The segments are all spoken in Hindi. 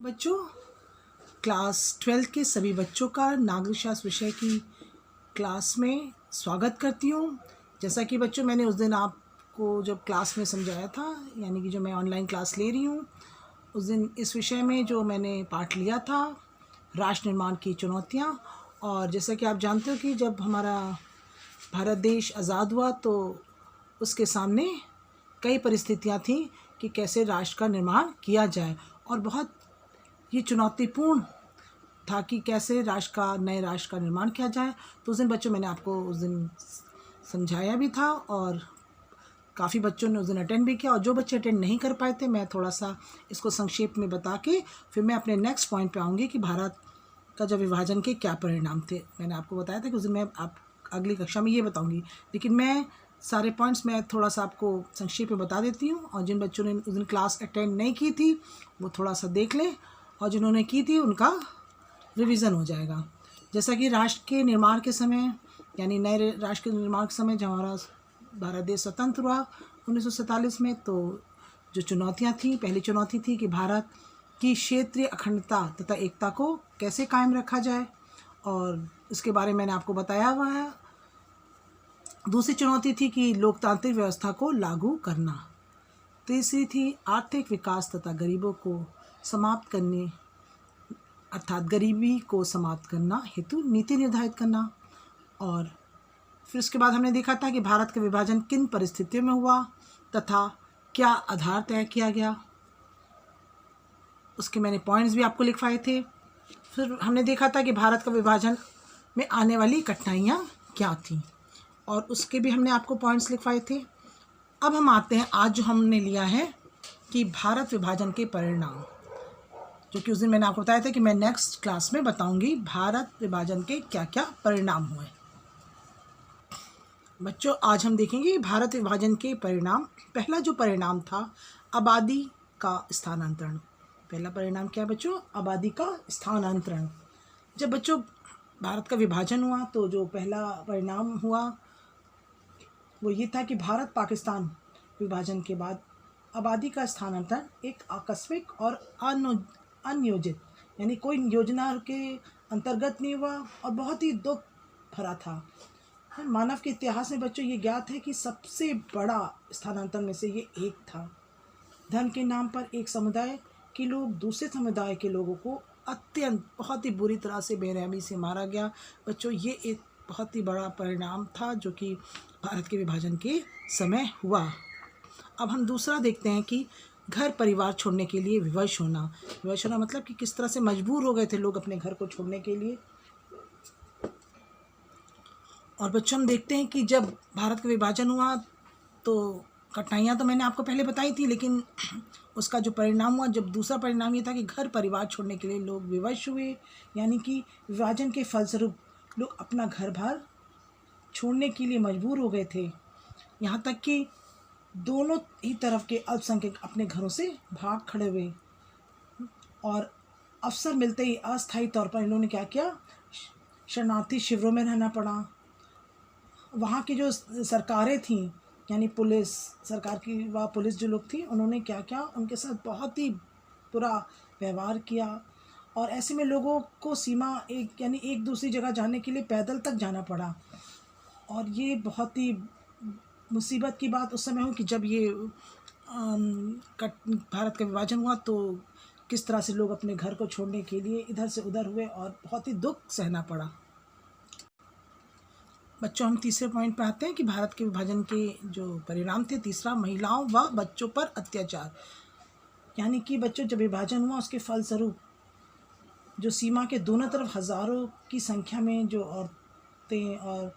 बच्चों, क्लास 12 के सभी बच्चों का नागरिक शास्त्र विषय की क्लास में स्वागत करती हूँ। जैसा कि बच्चों मैंने उस दिन आपको जब क्लास में समझाया था, यानी कि जो मैं ऑनलाइन क्लास ले रही हूँ, उस दिन इस विषय में जो मैंने पाठ लिया था, राष्ट्र निर्माण की चुनौतियाँ। और जैसा कि आप जानते हो कि जब हमारा भारत देश आज़ाद हुआ तो उसके सामने कई परिस्थितियाँ थीं कि कैसे राष्ट्र का निर्माण किया जाए, और बहुत ये चुनौतीपूर्ण था कि कैसे नए राष्ट्र का निर्माण किया जाए। तो उस दिन बच्चों मैंने आपको उस दिन समझाया भी था और काफ़ी बच्चों ने उस दिन अटेंड भी किया, और जो बच्चे अटेंड नहीं कर पाए थे, मैं थोड़ा सा इसको संक्षेप में बता के फिर मैं अपने नेक्स्ट पॉइंट पे आऊँगी कि भारत का जब विभाजन के क्या परिणाम थे। मैंने आपको बताया था कि उस दिन मैं आप अगली कक्षा में ये बताऊँगी, लेकिन मैं सारे पॉइंट्स मैं थोड़ा सा आपको संक्षेप में बता देती हूँ। और जिन बच्चों ने उस दिन क्लास अटेंड नहीं की थी वो थोड़ा सा देख लें, और जिन्होंने की थी उनका रिवीजन हो जाएगा। जैसा कि राष्ट्र के निर्माण के समय, यानी नए राष्ट्र के निर्माण के समय जब हमारा भारत देश स्वतंत्र हुआ 1947 में, तो जो चुनौतियां थी, पहली चुनौती थी कि भारत की क्षेत्रीय अखंडता तथा एकता को कैसे कायम रखा जाए, और इसके बारे में मैंने आपको बताया हुआ है। दूसरी चुनौती थी कि लोकतांत्रिक व्यवस्था को लागू करना। तीसरी थी आर्थिक विकास तथा गरीबों को समाप्त करने, अर्थात गरीबी को समाप्त करना हेतु नीति निर्धारित करना। और फिर उसके बाद हमने देखा था कि भारत का विभाजन किन परिस्थितियों में हुआ तथा क्या आधार तय किया गया, उसके मैंने पॉइंट्स भी आपको लिखवाए थे। फिर हमने देखा था कि भारत का विभाजन में आने वाली कठिनाइयाँ क्या थीं, और उसके भी हमने आपको पॉइंट्स लिखवाए थे। अब हम आते हैं आज जो हमने लिया है कि भारत विभाजन के परिणाम, जो कि उस दिन मैंने आपको बताया था कि मैं नेक्स्ट क्लास में बताऊंगी भारत विभाजन के क्या क्या परिणाम हुए। बच्चों, आज हम देखेंगे भारत विभाजन के परिणाम। पहला जो परिणाम था, आबादी का स्थानांतरण। पहला परिणाम क्या है बच्चों? आबादी का स्थानांतरण। जब बच्चों भारत का विभाजन हुआ तो जो पहला परिणाम हुआ वो ये था कि भारत पाकिस्तान विभाजन के बाद आबादी का स्थानांतरण एक आकस्मिक और अनियोजित, यानी कोई योजना के अंतर्गत नहीं हुआ, और बहुत ही दुख भरा था। मानव के इतिहास में बच्चों ये ज्ञात है कि सबसे बड़ा स्थानांतरण में से ये एक था। धर्म के नाम पर एक समुदाय के लोग दूसरे समुदाय के लोगों को अत्यंत बहुत ही बुरी तरह से बेरहमी से मारा गया। बच्चों, ये एक बहुत ही बड़ा परिणाम था जो कि भारत के विभाजन के समय हुआ। अब हम दूसरा देखते हैं कि घर परिवार छोड़ने के लिए विवश होना। विवश होना मतलब कि किस तरह से मजबूर हो गए थे लोग अपने घर को छोड़ने के लिए। और बच्चों, हम देखते हैं कि जब भारत का विभाजन हुआ तो कठिनाइयाँ तो मैंने आपको पहले बताई थी, लेकिन उसका जो परिणाम हुआ, जब दूसरा परिणाम ये था कि घर परिवार छोड़ने के लिए लोग विवश हुए, यानी कि विभाजन के फलस्वरूप लोग अपना घर बार छोड़ने के लिए मजबूर हो गए थे। यहाँ तक कि दोनों ही तरफ के अल्पसंख्यक अपने घरों से भाग खड़े हुए, और अवसर मिलते ही अस्थायी तौर पर इन्होंने क्या किया, शरणार्थी शिविरों में रहना पड़ा। वहाँ की जो सरकारें थीं, यानी पुलिस सरकार की व पुलिस जो लोग थी, उन्होंने क्या किया, उनके साथ बहुत ही बुरा व्यवहार किया, और ऐसे में लोगों को सीमा यानी एक दूसरी जगह जाने के लिए पैदल तक जाना पड़ा। और ये बहुत ही मुसीबत की बात उस समय हुई कि जब ये भारत का विभाजन हुआ तो किस तरह से लोग अपने घर को छोड़ने के लिए इधर से उधर हुए, और बहुत ही दुख सहना पड़ा। बच्चों, हम तीसरे पॉइंट पे आते हैं कि भारत के विभाजन के जो परिणाम थे। तीसरा, महिलाओं व बच्चों पर अत्याचार। यानी कि बच्चों, जब विभाजन हुआ उसके फलस्वरूप जो सीमा के दोनों तरफ हज़ारों की संख्या में जो औरतें, और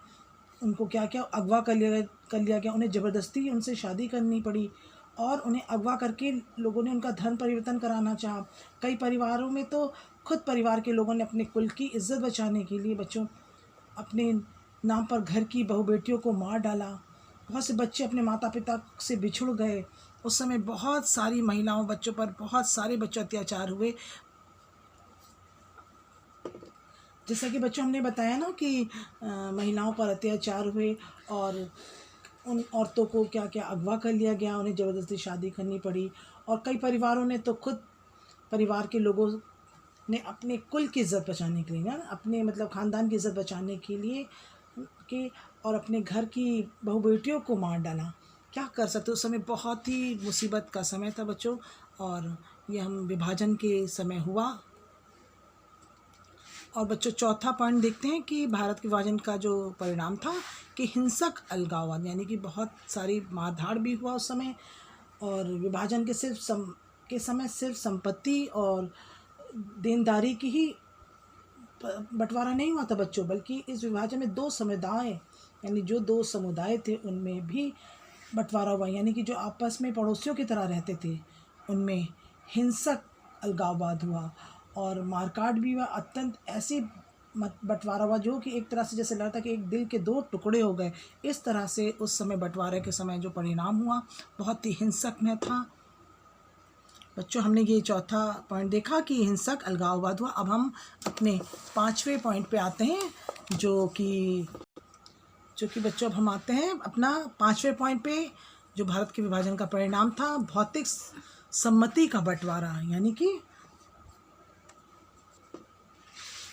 उनको क्या क्या अगवा कर लिया गया, उन्हें ज़बरदस्ती उनसे शादी करनी पड़ी, और उन्हें अगवा करके लोगों ने उनका धर्म परिवर्तन कराना चाहा। कई परिवारों में तो खुद परिवार के लोगों ने अपने कुल की इज्जत बचाने के लिए बच्चों अपने नाम पर घर की बहू बेटियों को मार डाला। बहुत से बच्चे अपने माता पिता से बिछुड़ गए। उस समय बहुत सारी महिलाओं बच्चों पर बहुत सारे बच्चों अत्याचार हुए। जैसा कि बच्चों हमने बताया ना कि महिलाओं पर अत्याचार हुए, और उन औरतों को क्या क्या अगवा कर लिया गया, उन्हें ज़बरदस्ती शादी करनी पड़ी, और कई परिवारों ने तो खुद परिवार के लोगों ने अपने कुल की इज़्ज़त बचाने के लिए ना, अपने मतलब ख़ानदान की इज़्ज़त बचाने के लिए कि और अपने घर की बहू बेटियों को मार डाला। क्या कर सकते, उस समय बहुत ही मुसीबत का समय था बच्चों। और ये हम विभाजन के समय हुआ। और बच्चों चौथा पॉइंट देखते हैं कि भारत के विभाजन का जो परिणाम था कि हिंसक अलगाववाद, यानी कि बहुत सारी मारधाड़ भी हुआ उस समय। और विभाजन के समय सिर्फ संपत्ति और देनदारी की ही बंटवारा नहीं हुआ था बच्चों, बल्कि इस विभाजन में दो समुदाय, यानी जो दो समुदाय थे उनमें भी बंटवारा हुआ, यानी कि जो आपस में पड़ोसियों की तरह रहते थे उनमें हिंसक अलगाववाद हुआ और मारकाट भी हुआ। अत्यंत ऐसी बंटवारा हुआ जो कि एक तरह से जैसे लगा था कि एक दिल के दो टुकड़े हो गए। इस तरह से उस समय बंटवारे के समय जो परिणाम हुआ बहुत ही हिंसक में था बच्चों। हमने ये चौथा पॉइंट देखा कि हिंसक अलगाववाद हुआ। अब हम अपने पांचवें पॉइंट पे आते हैं जो कि बच्चों अब हम आते हैं अपना पांचवें पॉइंट पे, जो भारत के विभाजन का परिणाम था भौतिक सम्मति का बंटवारा। यानी कि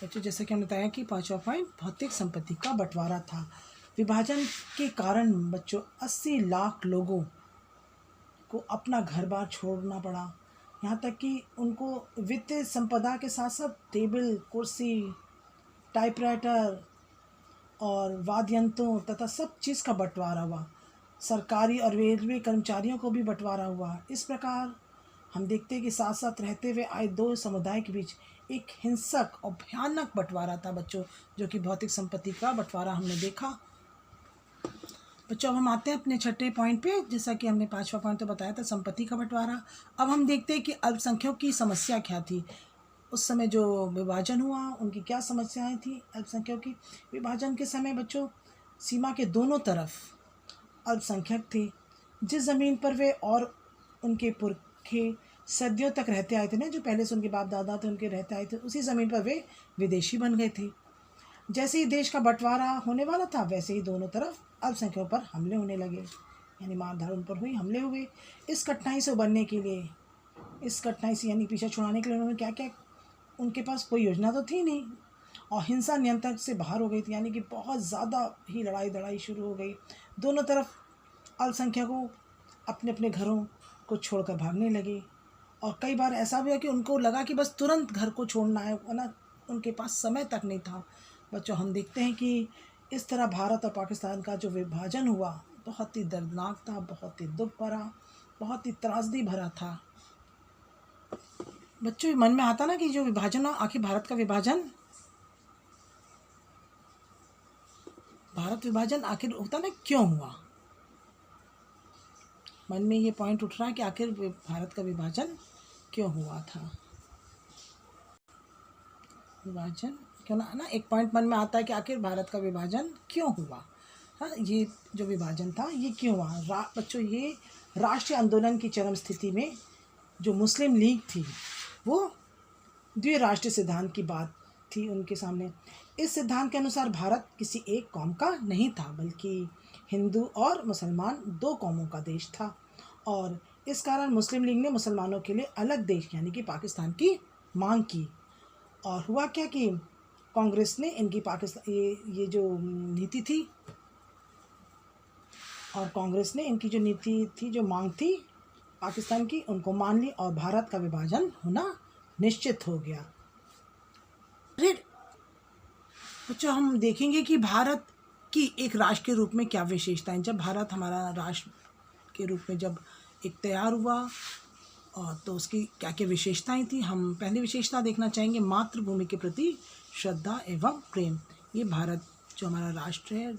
बच्चों जैसे कि हमने बताया कि पांचवा पॉइंट भौतिक संपत्ति का बंटवारा था। विभाजन के कारण बच्चों 80 लाख लोगों को अपना घर बार छोड़ना पड़ा। यहाँ तक कि उनको वित्तीय संपदा के साथ साथ टेबल, कुर्सी, टाइपराइटर और वाद्य यंत्रों तथा सब चीज़ का बंटवारा हुआ। सरकारी और रेलवे कर्मचारियों को भी बंटवारा हुआ। इस प्रकार हम देखते हैं कि साथ साथ रहते हुए आए दो समुदाय के बीच एक हिंसक और भयानक बंटवारा था बच्चों, जो कि भौतिक संपत्ति का बंटवारा हमने देखा। बच्चों अब हम आते हैं अपने छठे पॉइंट पे। जैसा कि हमने पांचवा पॉइंट तो बताया था संपत्ति का बंटवारा। अब हम देखते हैं कि अल्पसंख्यकों की समस्या क्या थी। उस समय जो विभाजन हुआ उनकी क्या समस्याएं थी अल्पसंख्यकों की। विभाजन के समय बच्चों सीमा के दोनों तरफ अल्पसंख्यक थे। जिस ज़मीन पर वे और उनके पुरखे सदियों तक रहते आए थे ना, जो पहले से उनके बाप दादा थे उनके रहते आए थे, उसी ज़मीन पर वे विदेशी बन गए थे। जैसे ही देश का बंटवारा होने वाला था वैसे ही दोनों तरफ अल्पसंख्यकों पर हमले होने लगे, यानी मारधाड़ उन पर हुई, हमले हुए। इस कठिनाई से उबरने के लिए, इस कठिनाई से यानी पीछा छुड़ाने के लिए उन्होंने क्या क्या, उनके पास कोई योजना तो थी नहीं और हिंसा नियंत्रण से बाहर हो गई थी, यानी कि बहुत ज़्यादा ही लड़ाई दड़ाई शुरू हो गई। दोनों तरफ अल्पसंख्यकों अपने अपने घरों को छोड़कर भागने लगे और कई बार ऐसा भी है कि उनको लगा कि बस तुरंत घर को छोड़ना है, वरना उनके पास समय तक नहीं था। बच्चों हम देखते हैं कि इस तरह भारत और पाकिस्तान का जो विभाजन हुआ बहुत ही दर्दनाक था, बहुत ही दुख भरा, बहुत ही त्रासदी भरा था। बच्चों मन में आता ना कि जो विभाजन हो, आखिर भारत विभाजन आखिर होता ना क्यों हुआ। मन में ये पॉइंट उठ रहा है कि आखिर भारत का विभाजन क्यों हुआ था। विभाजन क्यों ना, एक पॉइंट मन में आता है कि आखिर भारत का विभाजन क्यों हुआ। हाँ, ये जो विभाजन था ये क्यों हुआ। बच्चों ये राष्ट्रीय आंदोलन की चरम स्थिति में जो मुस्लिम लीग थी वो द्विराष्ट्रीय सिद्धांत की बात थी उनके सामने। इस सिद्धांत के अनुसार भारत किसी एक कौम का नहीं था, बल्कि हिंदू और मुसलमान दो कौमों का देश था। और इस कारण मुस्लिम लीग ने मुसलमानों के लिए अलग देश यानी कि पाकिस्तान की मांग की। और हुआ क्या कि कांग्रेस ने इनकी पाकिस्तान ये जो नीति थी, और कांग्रेस ने इनकी जो नीति थी, जो मांग थी पाकिस्तान की, उनको मान ली और भारत का विभाजन होना निश्चित हो गया। फिर बच्चों हम देखेंगे कि भारत की एक राष्ट्र के रूप में क्या विशेषताएं। जब भारत हमारा राष्ट्र के रूप में जब एक तैयार हुआ और तो उसकी क्या क्या विशेषताएं थी। हम पहली विशेषता देखना चाहेंगे मातृभूमि के प्रति श्रद्धा एवं प्रेम। ये भारत जो हमारा राष्ट्र है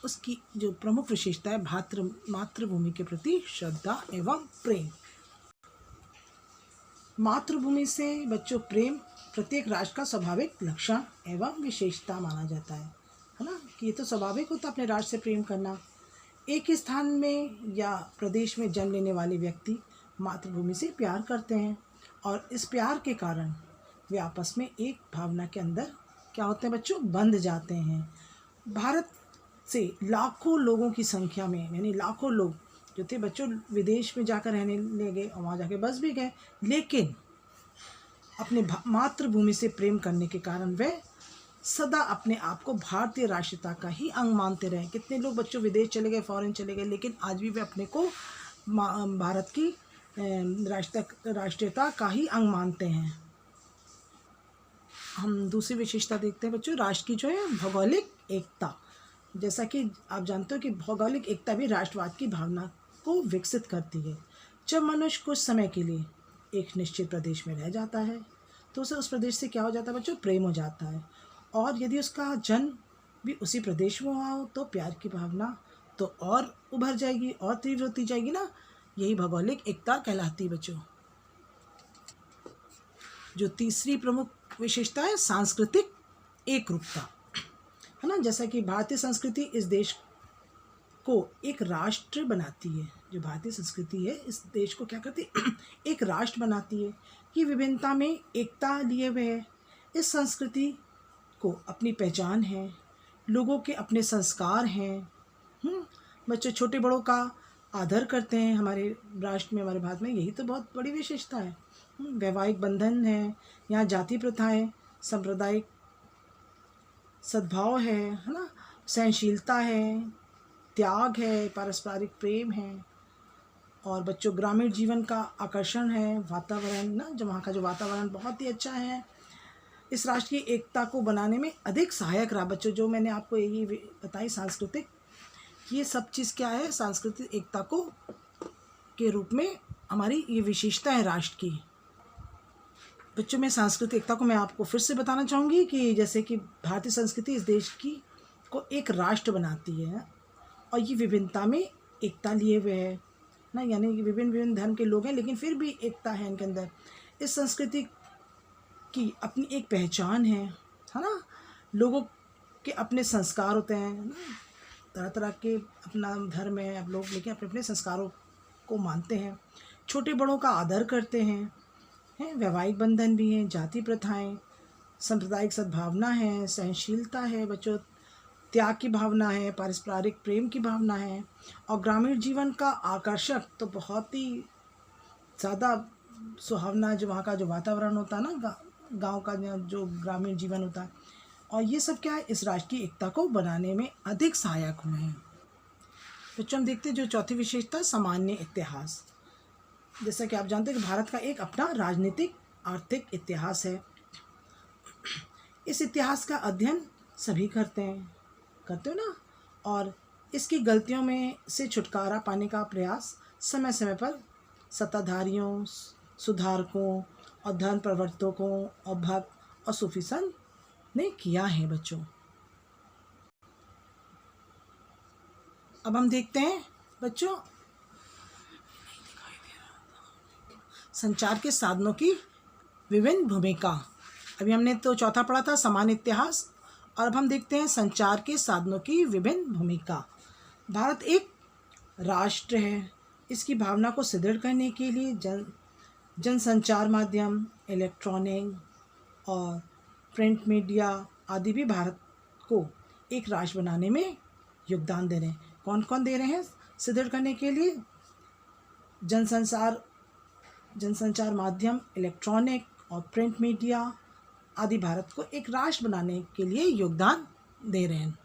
उसकी जो प्रमुख विशेषता है मातृभूमि के प्रति श्रद्धा एवं प्रेम। मातृभूमि से बच्चों प्रेम प्रत्येक राष्ट्र का स्वाभाविक लक्षण एवं विशेषता माना जाता है ना, कि ये तो स्वाभाविक होता अपने राष्ट्र से प्रेम करना। एक ही स्थान में या प्रदेश में जन्म लेने वाले व्यक्ति मातृभूमि से प्यार करते हैं और इस प्यार के कारण वे आपस में एक भावना के अंदर क्या होते हैं बच्चों, बंध जाते हैं। भारत से लाखों लोगों की संख्या में, यानी लाखों लोग जो थे बच्चों विदेश में जाकर रहने ले गए और वहाँ जाके बस भी गए, लेकिन अपने मातृभूमि से प्रेम करने के कारण वे सदा अपने आप को भारतीय राष्ट्रीयता का ही अंग मानते रहे। कितने लोग बच्चों विदेश चले गए, फॉरेन चले गए, लेकिन आज भी वे अपने को भारत की राष्ट्रीयता का ही अंग मानते हैं। हम दूसरी विशेषता देखते हैं बच्चों, राष्ट्र की जो है भौगोलिक एकता। जैसा कि आप जानते हो कि भौगोलिक एकता भी राष्ट्रवाद की भावना को विकसित करती है। जब मनुष्य कुछ समय के लिए एक निश्चित प्रदेश में रह जाता है तो उसे उस प्रदेश से क्या हो जाता है बच्चों, प्रेम हो जाता है। और यदि उसका जन्म भी उसी प्रदेश में हुआ हो तो प्यार की भावना तो और उभर जाएगी और तीव्र होती जाएगी ना। यही भौगोलिक एकता कहलाती है बच्चों। जो तीसरी प्रमुख विशेषता है सांस्कृतिक एकरूपता, है ना। जैसा कि भारतीय संस्कृति इस देश को एक राष्ट्र बनाती है। जो भारतीय संस्कृति है इस देश को क्या करती है, एक राष्ट्र बनाती है। कि विभिन्नता में एकता लिए हुए है। इस संस्कृति को अपनी पहचान है, लोगों के अपने संस्कार हैं। बच्चे छोटे बड़ों का आदर करते हैं हमारे राष्ट्र में, हमारे भारत में। यही तो बहुत बड़ी विशेषता है। वैवाहिक बंधन है, यहाँ जाति प्रथाएं, सांप्रदायिक सद्भाव है ना, सहनशीलता है, त्याग है, पारस्परिक प्रेम है। और बच्चों ग्रामीण जीवन का आकर्षण है, वातावरण ना, जो वहाँ का जो वातावरण बहुत ही अच्छा है। इस राष्ट्र की एकता को बनाने में अधिक सहायक रहा बच्चों। जो मैंने आपको यही बताई सांस्कृतिक, ये सब चीज़ क्या है, सांस्कृतिक एकता को के रूप में हमारी ये विशेषता है राष्ट्र की। बच्चों में सांस्कृतिक एकता को मैं आपको फिर से बताना चाहूँगी कि जैसे कि भारतीय संस्कृति इस देश की को एक राष्ट्र बनाती है और ये विभिन्नता में एकता लिए हुए है ना, यानी कि विभिन्न विभिन्न धर्म के लोग हैं लेकिन फिर भी एकता है इनके अंदर। इस संस्कृति की अपनी एक पहचान है ना। लोगों के अपने संस्कार होते हैं ना, तरह तरह के अपना धर्म है अब लोग, लेकिन अपने अपने संस्कारों को मानते हैं। छोटे बड़ों का आदर करते हैं, वैवाहिक बंधन भी हैं, जाति प्रथाएं, सांप्रदायिक सद्भावना है, सहनशीलता है बच्चों, त्याग की भावना है, पारस्परिक प्रेम की भावना है। और ग्रामीण जीवन का आकर्षक तो बहुत ही ज़्यादा सुहावना, जो वहाँ का जो वातावरण होता है ना, गांव का जो ग्रामीण जीवन होता है। और ये सब क्या है, इस राष्ट्र की एकता को बनाने में अधिक सहायक हुए हैं। बच्चों हम देखते हैं जो चौथी विशेषता, सामान्य इतिहास। जैसा कि आप जानते हैं कि भारत का एक अपना राजनीतिक आर्थिक इतिहास है। इस इतिहास का अध्ययन सभी करते हो ना, और इसकी गलतियों में से छुटकारा पाने का प्रयास समय समय पर सत्ताधारियों, सुधारकों और धर्म प्रवर्तकों और भक्त और सूफी संत ने किया है बच्चों। अब हम देखते हैं बच्चों संचार के साधनों की विभिन्न भूमिका। अभी हमने तो चौथा पढ़ा था सामान्य इतिहास, और अब हम देखते हैं संचार के साधनों की विभिन्न भूमिका। भारत एक राष्ट्र है। इसकी भावना को सुदृढ़ करने के लिए जनसंचार माध्यम, इलेक्ट्रॉनिक और प्रिंट मीडिया आदि भी भारत को एक राष्ट्र बनाने में योगदान दे रहे हैं। कौन कौन दे रहे हैं सुदृढ़ करने के लिए? जनसंचार माध्यम, इलेक्ट्रॉनिक और प्रिंट मीडिया आदि भारत को एक राष्ट्र बनाने के लिए योगदान दे रहे हैं।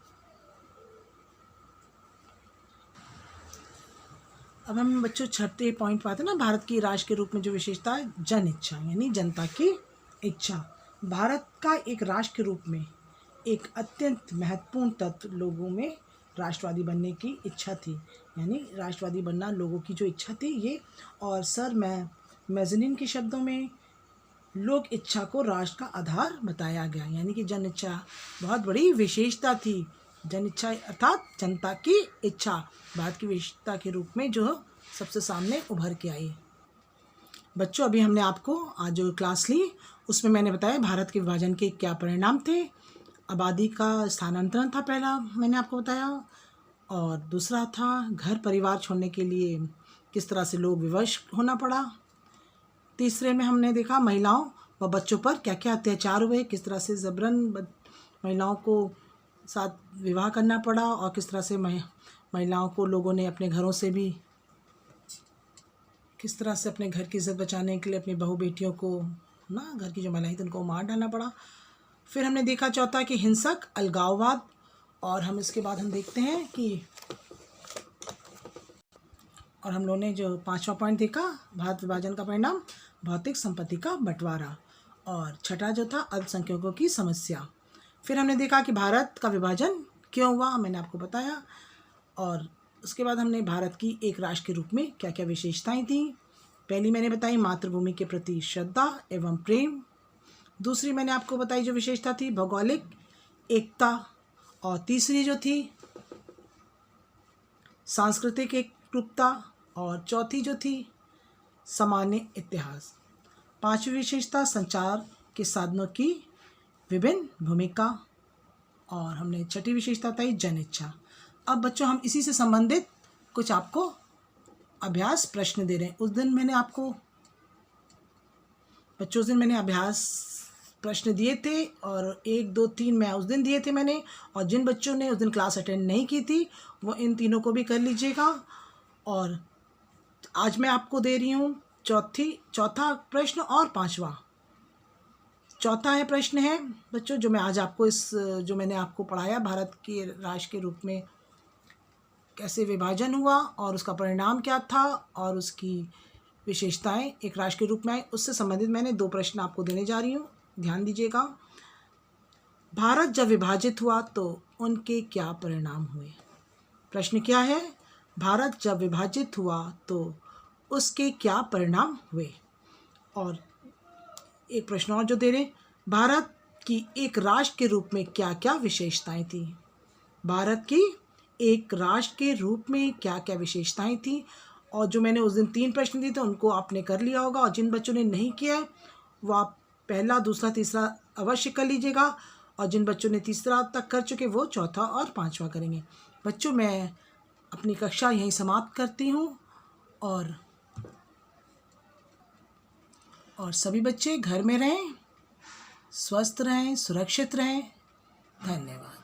अब हम बच्चों छठे पॉइंट पाते हैं ना, भारत की राष्ट्र के रूप में जो विशेषता है, जन इच्छा, यानी जनता की इच्छा। भारत का एक राष्ट्र के रूप में एक अत्यंत महत्वपूर्ण तत्व लोगों में राष्ट्रवादी बनने की इच्छा थी, यानी राष्ट्रवादी बनना लोगों की जो इच्छा थी ये। और सर मैगजीन के शब्दों में लोक इच्छा को राष्ट्र का आधार बताया गया, यानी कि जन इच्छा बहुत बड़ी विशेषता थी। जन इच्छा अर्थात जनता की इच्छा भारत की विशेषता के रूप में जो सबसे सामने उभर के आई। बच्चों अभी हमने आपको आज जो क्लास ली उसमें मैंने बताया भारत के विभाजन के क्या परिणाम थे। आबादी का स्थानांतरण था पहला, मैंने आपको बताया, और दूसरा था घर परिवार छोड़ने के लिए किस तरह से लोग विवश होना पड़ा। तीसरे में हमने देखा महिलाओं व बच्चों पर क्या क्या अत्याचार हुए, किस तरह से जबरन महिलाओं को साथ विवाह करना पड़ा, और किस तरह से महिलाओं को लोगों ने अपने घरों से भी, किस तरह से अपने घर की इज्जत बचाने के लिए अपनी बहू बेटियों को ना, घर की जो महिलाएं थी उनको मार डालना पड़ा। फिर हमने देखा चौथा कि हिंसक अलगाववाद, और हम इसके बाद हम देखते हैं कि और हम लोगों ने जो 5वां पॉइंट देखा, भारत विभाजन का परिणाम भौतिक संपत्ति का बंटवारा, और छठा जो था अल्पसंख्यकों की समस्या। फिर हमने देखा कि भारत का विभाजन क्यों हुआ, मैंने आपको बताया। और उसके बाद हमने भारत की एक राष्ट्र के रूप में क्या क्या विशेषताएं थी। पहली मैंने बताई मातृभूमि के प्रति श्रद्धा एवं प्रेम। दूसरी मैंने आपको बताई जो विशेषता थी भौगोलिक एकता, और तीसरी जो थी सांस्कृतिक एकरूपता, और चौथी जो थी सामान्य इतिहास। पांचवी विशेषता संचार के साधनों की विभिन्न भूमिका, और हमने छठी विशेषता बताई जन इच्छा। अब बच्चों हम इसी से संबंधित कुछ आपको अभ्यास प्रश्न दे रहे हैं। उस दिन मैंने अभ्यास प्रश्न दिए थे, और 1, 2, 3 मैं उस दिन दिए थे मैंने, और जिन बच्चों ने उस दिन क्लास अटेंड नहीं की थी वो इन तीनों को भी कर लीजिएगा। और आज मैं आपको दे रही हूँ चौथा प्रश्न और 5वां। चौथा है प्रश्न है बच्चों जो मैं आज आपको जो मैंने आपको पढ़ाया, भारत के राष्ट्र के रूप में कैसे विभाजन हुआ और उसका परिणाम क्या था और उसकी विशेषताएं एक राष्ट्र के रूप में आई, उससे संबंधित मैंने 2 प्रश्न आपको देने जा रही हूँ, ध्यान दीजिएगा। भारत जब विभाजित हुआ तो उनके क्या परिणाम हुए। प्रश्न क्या है, भारत जब विभाजित हुआ तो उसके क्या परिणाम हुए। और एक प्रश्न और जो दे रहे, भारत की एक राष्ट्र के रूप में क्या क्या विशेषताएं थी। भारत की एक राष्ट्र के रूप में क्या क्या विशेषताएं थी। और जो मैंने उस दिन 3 प्रश्न दिए थे उनको आपने कर लिया होगा, और जिन बच्चों ने नहीं किया है वो आप पहला, दूसरा, तीसरा अवश्य कर लीजिएगा, और जिन बच्चों ने तीसरा तक कर चुके वो चौथा और 5वां करेंगे। बच्चों मैं अपनी कक्षा यहीं समाप्त करती हूँ, और सभी बच्चे घर में रहें, स्वस्थ रहें, सुरक्षित रहें। धन्यवाद।